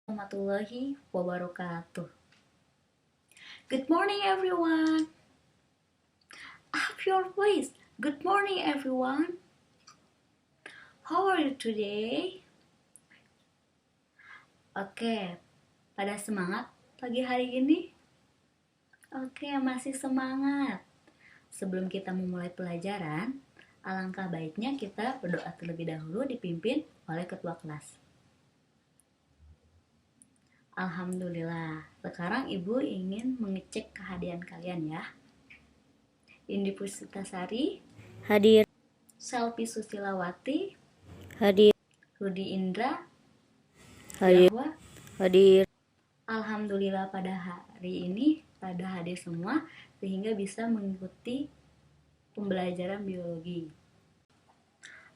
Warahmatullahi wabarakatuh. Good morning, everyone. Up your voice. Good morning, everyone. How are you today? Oke, pada semangat pagi hari ini? Oke, masih semangat. Sebelum kita memulai pelajaran, alangkah baiknya kita berdoa terlebih dahulu dipimpin oleh ketua kelas. Alhamdulillah, sekarang Ibu ingin mengecek kehadiran kalian ya. Indi Puspitasari, Hadir. Selvi Susilawati, Hadir. Rudi Indra, Hadir. Yahwa. Hadir. Alhamdulillah pada hari ini pada hadir semua sehingga bisa mengikuti pembelajaran biologi.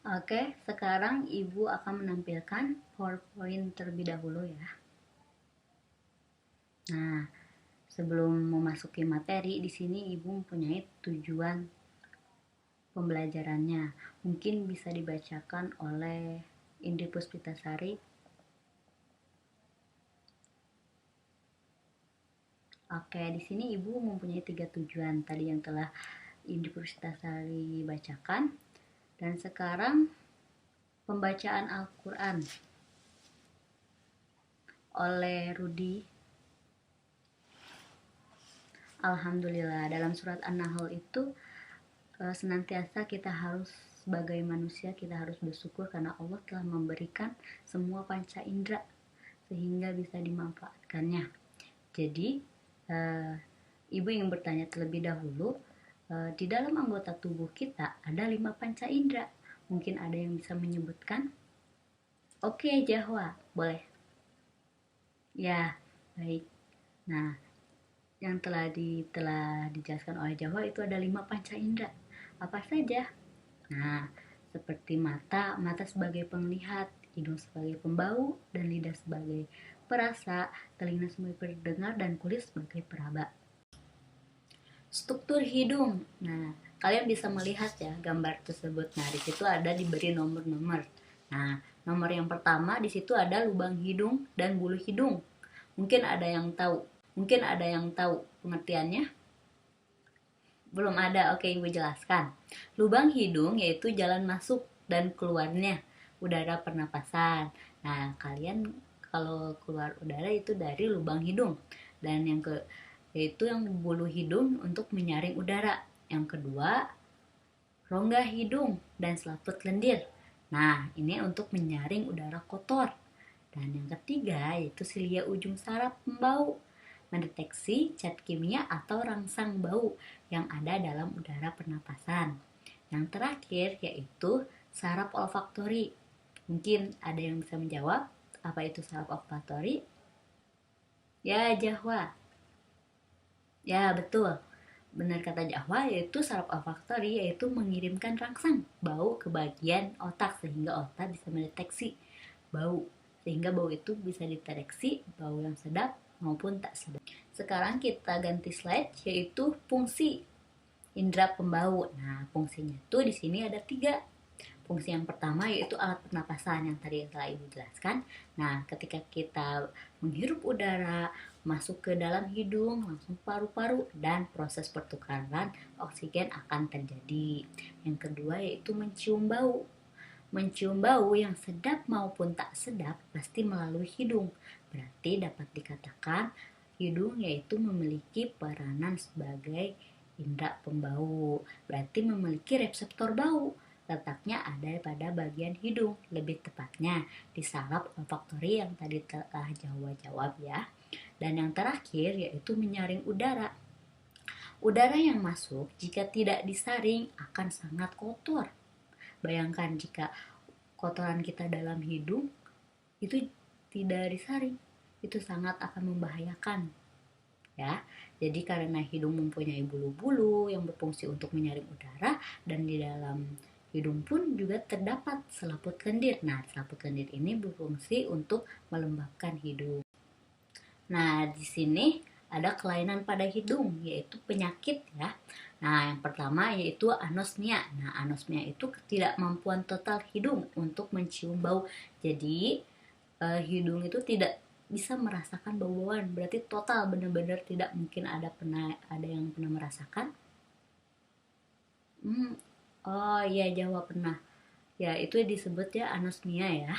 Oke, sekarang Ibu akan menampilkan PowerPoint terlebih dahulu ya. Nah, sebelum memasuki materi, di sini Ibu mempunyai tujuan pembelajarannya. Mungkin bisa dibacakan oleh Indi Puspitasari. Oke, di sini Ibu mempunyai 3 tujuan tadi yang telah Indi Puspitasari bacakan. Dan sekarang pembacaan Al-Quran oleh Rudi. Alhamdulillah, dalam surat An-Nahl itu senantiasa kita harus sebagai manusia kita harus bersyukur karena Allah telah memberikan semua panca indera sehingga bisa dimanfaatkannya. Jadi Ibu ingin bertanya terlebih dahulu, di dalam anggota tubuh kita ada 5 panca indera. Mungkin ada yang bisa menyebutkan? Oke, Jahwa, boleh. Ya, baik. Nah, yang telah dijelaskan oleh Jahwa itu ada 5 panca indera. Apa saja? Nah, seperti mata sebagai penglihat, hidung sebagai pembau, dan lidah sebagai perasa, telinga sebagai pendengar, dan kulit sebagai peraba. Struktur hidung. Nah, kalian bisa melihat ya gambar tersebut. Nah, di situ ada diberi nomor-nomor. Nah, nomor yang pertama di situ ada lubang hidung dan bulu hidung. Mungkin ada yang tahu pengertiannya? Belum ada. Oke, Ibu jelaskan. Lubang hidung yaitu jalan masuk dan keluarnya udara pernapasan. Nah, kalian kalau keluar udara itu dari lubang hidung. Dan yaitu yang bulu hidung untuk menyaring udara. Yang kedua, rongga hidung dan selaput lendir. Nah, ini untuk menyaring udara kotor. Dan yang ketiga yaitu silia ujung saraf pembau, mendeteksi zat kimia atau rangsang bau yang ada dalam udara pernapasan. Yang terakhir yaitu saraf olfaktori. Mungkin ada yang bisa menjawab apa itu saraf olfaktori? Ya, Jahwa. Ya, betul. Benar kata Jahwa, yaitu saraf olfaktori yaitu mengirimkan rangsang bau ke bagian otak sehingga otak bisa mendeteksi bau. Sehingga bau itu bisa dideteksi bau yang sedap maupun tak sedap. Sekarang kita ganti slide yaitu fungsi indera pembau. Nah, fungsinya itu di sini ada 3. Fungsi yang pertama yaitu alat pernapasan yang tadi telah Ibu jelaskan. Nah, ketika kita menghirup udara masuk ke dalam hidung, langsung paru-paru dan proses pertukaran oksigen akan terjadi. Yang kedua yaitu mencium bau. Mencium bau yang sedap maupun tak sedap pasti melalui hidung. Berarti dapat dikatakan hidung yaitu memiliki peranan sebagai indera pembau. Berarti memiliki reseptor bau. Letaknya ada pada bagian hidung, lebih tepatnya di saraf olfaktori yang tadi telah jawab ya. Dan yang terakhir yaitu menyaring udara. Udara yang masuk jika tidak disaring akan sangat kotor. Bayangkan jika kotoran kita dalam hidung itu tidak disaring, itu sangat akan membahayakan. Ya, jadi karena hidung mempunyai bulu-bulu yang berfungsi untuk menyaring udara dan di dalam hidung pun juga terdapat selaput lendir. Nah, selaput lendir ini berfungsi untuk melembabkan hidung. Nah, di sini ada kelainan pada hidung yaitu penyakit ya. Nah, yang pertama yaitu anosmia. Nah, anosmia itu ketidakmampuan total hidung untuk mencium bau. Jadi hidung itu tidak bisa merasakan bau-bauan. Berarti total benar-benar tidak mungkin ada yang pernah merasakan. Oh iya, jawab pernah. Ya, itu disebut ya anosmia ya.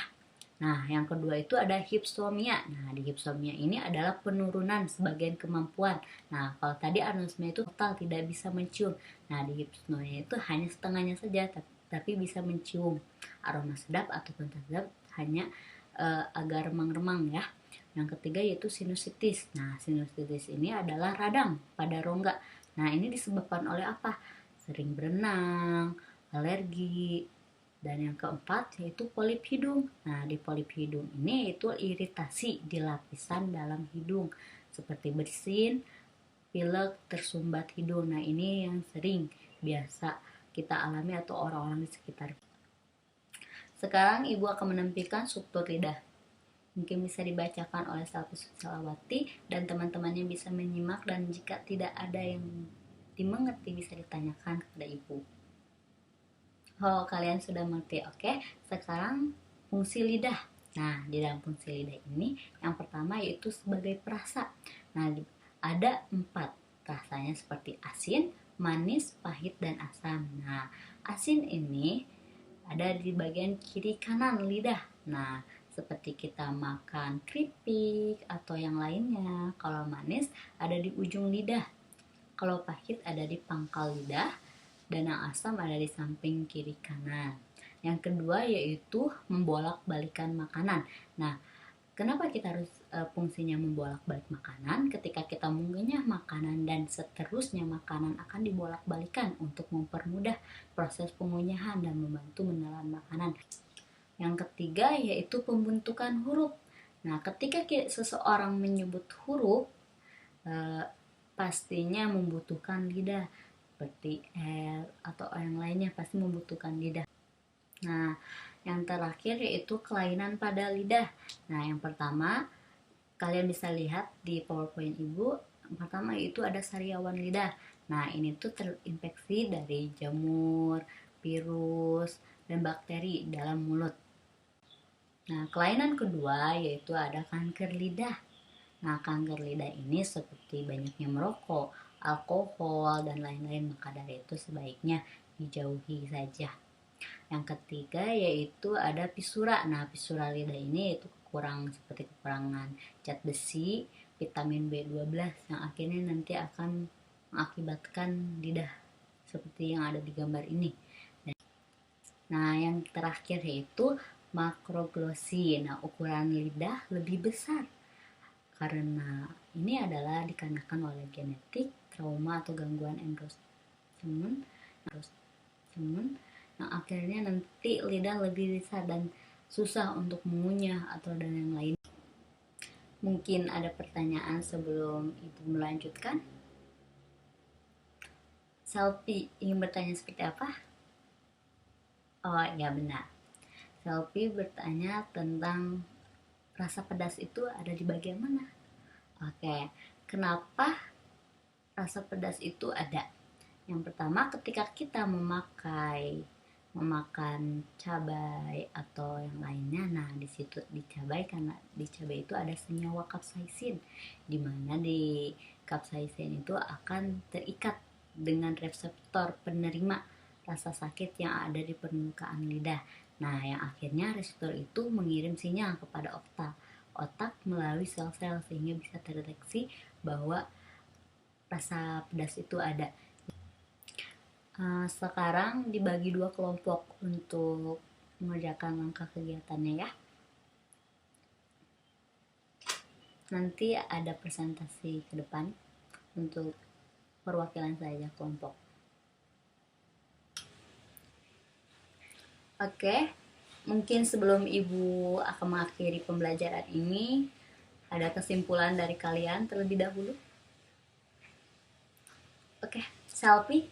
Nah, yang kedua itu ada hypsomnia. Nah, di hypsomnia ini adalah penurunan sebagian kemampuan. Nah, kalau tadi anosmia itu total tidak bisa mencium. Nah, di hypsomnia itu hanya setengahnya saja, tapi bisa mencium aroma sedap ataupun tak sedap, hanya agak remang-remang ya. Yang ketiga yaitu sinusitis. Nah, sinusitis ini adalah radang pada rongga. Nah, ini disebabkan oleh apa? Sering berenang, alergi, dan yang keempat yaitu polip hidung. Nah, di polip hidung ini itu iritasi di lapisan dalam hidung seperti bersin, pilek, tersumbat hidung. Nah, ini yang sering biasa kita alami atau orang-orang di sekitar. Sekarang Ibu akan menampilkan struktur lidah. Mungkin bisa dibacakan oleh Selvi Susilawati dan teman-temannya bisa menyimak, dan jika tidak ada yang dimengerti bisa ditanyakan kepada Ibu. Oh, kalian sudah mengerti. Oke, sekarang fungsi lidah. Nah, di dalam fungsi lidah ini yang pertama yaitu sebagai perasa. Nah, ada 4 rasanya seperti asin, manis, pahit, dan asam. Nah, asin ini ada di bagian kiri kanan lidah. Nah, seperti kita makan keripik atau yang lainnya. Kalau manis ada di ujung lidah. Kalau pahit ada di pangkal lidah, dan yang asam ada di samping kiri kanan. Yang kedua yaitu membolak-balikan makanan. Nah, kenapa kita harus fungsinya membolak-balik makanan? Ketika kita mengunyah makanan dan seterusnya makanan akan dibolak-balikan untuk mempermudah proses pengunyahan dan membantu menelan makanan. Yang ketiga yaitu pembentukan huruf. Nah, ketika seseorang menyebut huruf, pastinya membutuhkan lidah. Seperti L atau yang lainnya pasti membutuhkan lidah. Nah, yang terakhir yaitu kelainan pada lidah. Nah, yang pertama kalian bisa lihat di PowerPoint Ibu. Yang pertama itu ada sariawan lidah. Nah, ini tuh terinfeksi dari jamur, virus, dan bakteri dalam mulut. Nah, kelainan kedua yaitu ada kanker lidah. Nah, kanker lidah ini seperti banyaknya merokok, alkohol, dan lain-lain, maka dari itu sebaiknya dijauhi saja. Yang ketiga yaitu ada pisura. Nah, pisura lidah ini itu seperti kekurangan zat besi, vitamin B12 yang akhirnya nanti akan mengakibatkan lidah seperti yang ada di gambar ini. Nah, yang terakhir yaitu makroglosi. Nah, ukuran lidah lebih besar karena ini adalah dikarenakan oleh genetik, trauma, atau gangguan endorsement yang akhirnya nanti lidah lebih besar dan susah untuk mengunyah atau dan yang lain. Mungkin ada pertanyaan sebelum Ibu melanjutkan? Selfie ingin bertanya seperti apa? Oh ya, benar. Selfie bertanya tentang rasa pedas itu ada di bagian mana? Oke, kenapa rasa pedas itu ada? Yang pertama, ketika kita memakan cabai atau yang lainnya, nah di situ di cabai, karena di cabai itu ada senyawa kapsaisin, di mana di kapsaisin itu akan terikat dengan reseptor penerima rasa sakit yang ada di permukaan lidah. Nah, yang akhirnya reseptor itu mengirim sinyal kepada otak melalui sel-sel sehingga bisa terdeteksi bahwa rasa pedas itu ada. Sekarang dibagi 2 kelompok untuk mengerjakan langkah kegiatannya ya. Nanti ada presentasi ke depan untuk perwakilan saja kelompok. Oke, mungkin sebelum Ibu akan mengakhiri pembelajaran ini, ada kesimpulan dari kalian terlebih dahulu. Oke, selfie.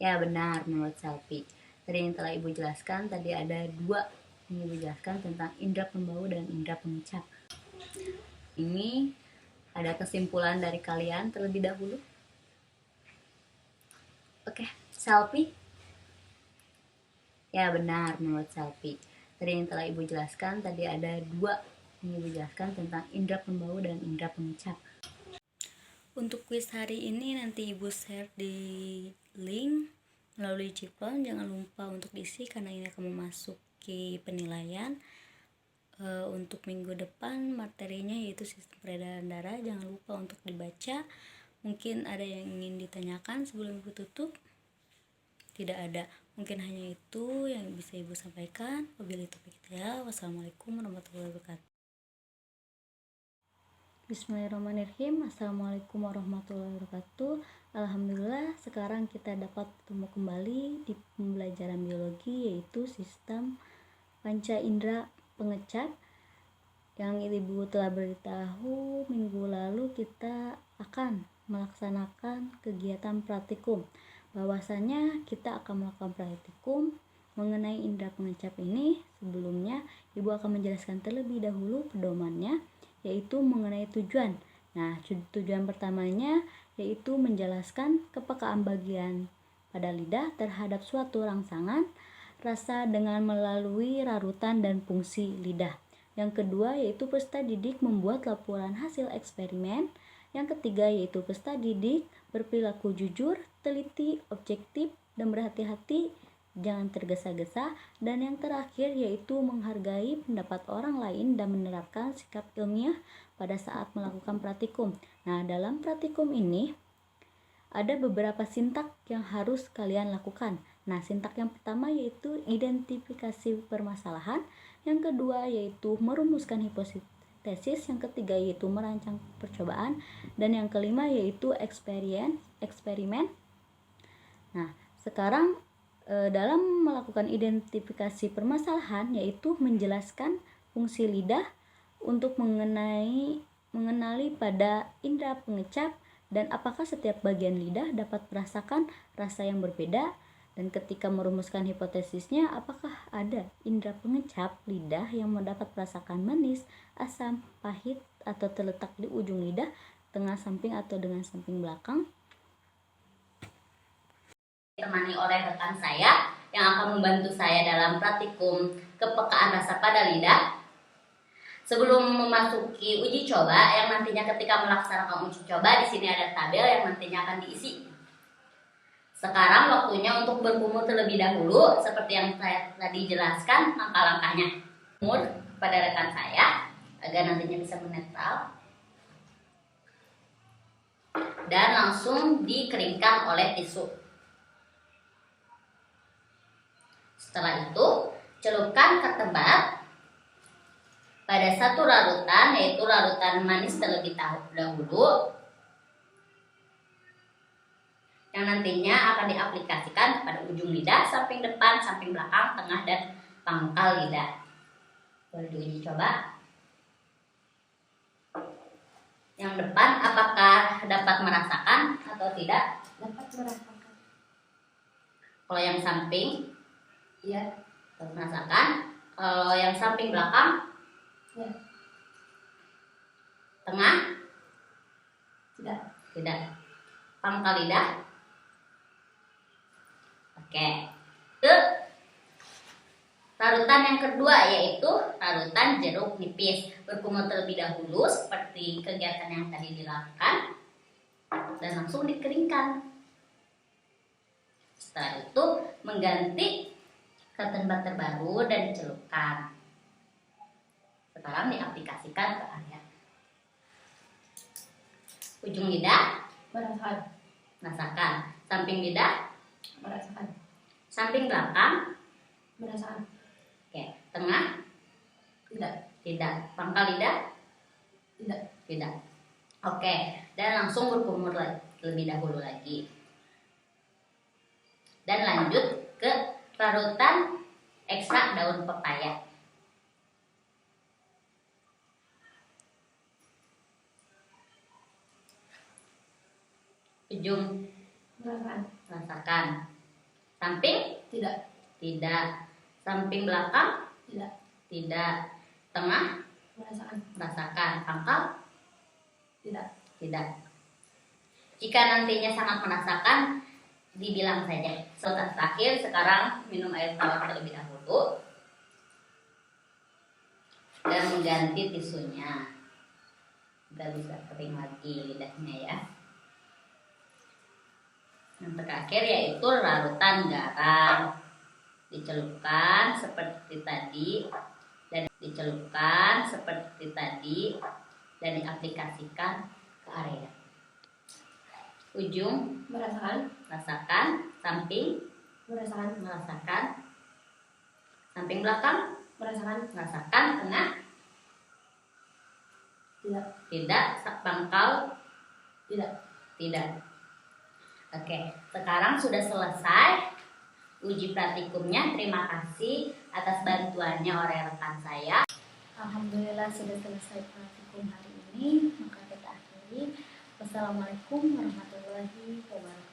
Ya, benar menurut selfie. Tadi yang telah Ibu jelaskan, tadi ada 2 yang Ibu jelaskan tentang indera pembau dan indera pengecap. Ini ada kesimpulan dari kalian terlebih dahulu. Oke, selfie. Ya, benar menurut selfie. Tadi yang telah Ibu jelaskan, tadi ada 2 Ini Ibu jelaskan tentang indera pembau dan indera pengecap. Untuk kuis hari ini nanti Ibu share di link melalui Ciplon. Jangan lupa untuk diisi karena ini akan memasuki penilaian. Untuk minggu depan materinya yaitu sistem peredaran darah. Jangan lupa untuk dibaca. Mungkin ada yang ingin ditanyakan sebelum Ibu tutup? Tidak ada. Mungkin hanya itu yang bisa Ibu sampaikan. Wabillahi taufiq hidayah. Wassalamualaikum warahmatullahi wabarakatuh. Bismillahirrahmanirrahim. Assalamualaikum warahmatullahi wabarakatuh. Alhamdulillah sekarang kita dapat bertemu kembali di pembelajaran biologi yaitu sistem panca indera pengecap. Yang Ibu telah beritahu minggu lalu kita akan melaksanakan kegiatan praktikum. Bahwasanya kita akan melakukan praktikum mengenai indera pengecap ini. Sebelumnya Ibu akan menjelaskan terlebih dahulu pedomannya, yaitu mengenai tujuan. Nah, tujuan pertamanya yaitu menjelaskan kepekaan bagian pada lidah terhadap suatu rangsangan rasa dengan melalui larutan dan fungsi lidah. Yang kedua yaitu peserta didik membuat laporan hasil eksperimen. Yang ketiga yaitu peserta didik berperilaku jujur, teliti, objektif, dan berhati-hati, jangan tergesa-gesa. Dan yang terakhir yaitu menghargai pendapat orang lain dan menerapkan sikap ilmiah pada saat melakukan praktikum. Nah, dalam praktikum ini ada beberapa sintak yang harus kalian lakukan. Nah, sintak yang pertama yaitu identifikasi permasalahan, yang kedua yaitu merumuskan hipotesis, yang ketiga yaitu merancang percobaan, dan yang kelima yaitu eksperimen. Nah, sekarang dalam melakukan identifikasi permasalahan yaitu menjelaskan fungsi lidah untuk mengenali pada indera pengecap dan apakah setiap bagian lidah dapat merasakan rasa yang berbeda. Dan ketika merumuskan hipotesisnya, apakah ada indera pengecap lidah yang mendapat merasakan manis, asam, pahit, atau terletak di ujung lidah, tengah samping atau dengan samping belakang. Ditemani oleh rekan saya yang akan membantu saya dalam praktikum kepekaan rasa pada lidah. Sebelum memasuki uji coba yang nantinya ketika melaksanakan uji coba, di sini ada tabel yang nantinya akan diisi. Sekarang waktunya untuk berkumur terlebih dahulu seperti yang saya tadi jelaskan langkah-langkahnya. Kumur pada rekan saya agar nantinya bisa menetral dan langsung dikeringkan oleh tisu. Setelah itu celupkan ketumbar pada satu larutan, yaitu larutan manis terlebih dahulu, yang nantinya akan diaplikasikan pada ujung lidah, samping depan, samping belakang, tengah, dan pangkal lidah. Boleh diuji coba. Yang depan apakah dapat merasakan atau tidak? Dapat merasakan. Kalau yang samping, Iya. dapat merasakan. Kalau yang samping belakang, Ya. Tengah, Tidak. tidak. Pangkal lidah. Oke. Ke larutan yang kedua yaitu larutan jeruk nipis. Berkumur terlebih dahulu seperti kegiatan yang tadi dilakukan dan langsung dikeringkan. Setelah itu mengganti cotton butter baru dan dicelupkan. Sekarang diaplikasikan ke area ujung lidah, merasakan. Samping lidah, Merasakan. samping belakang, Merasakan. oke. Tengah, Tidak. tidak. Pangkal lidah, Tidak. tidak. Oke, dan langsung berkumur terlebih dahulu lagi. Dan lanjut ke larutan ekstrak daun pepaya. Ujung merasakan. Samping, Tidak. tidak. Samping belakang, Tidak. tidak. Tengah, merasakan. Pangkal, Tidak. tidak. Jika nantinya sangat merasakan, dibilang saja. Setelah terakhir, sekarang minum air tawar terlebih dahulu. dan mengganti tisunya. Kita bisa kering lagi lidahnya ya. Yang terakhir yaitu larutan garam. Dicelupkan seperti tadi dan diaplikasikan ke area ujung, Merasakan. samping, Merasakan. samping belakang, Merasakan. tengah, Tidak. pangkal, Tidak. Oke, sekarang sudah selesai uji praktikumnya. Terima kasih atas bantuannya oleh rekan saya. Alhamdulillah sudah selesai praktikum hari ini, maka kita akhiri. Wassalamualaikum warahmatullahi wabarakatuh.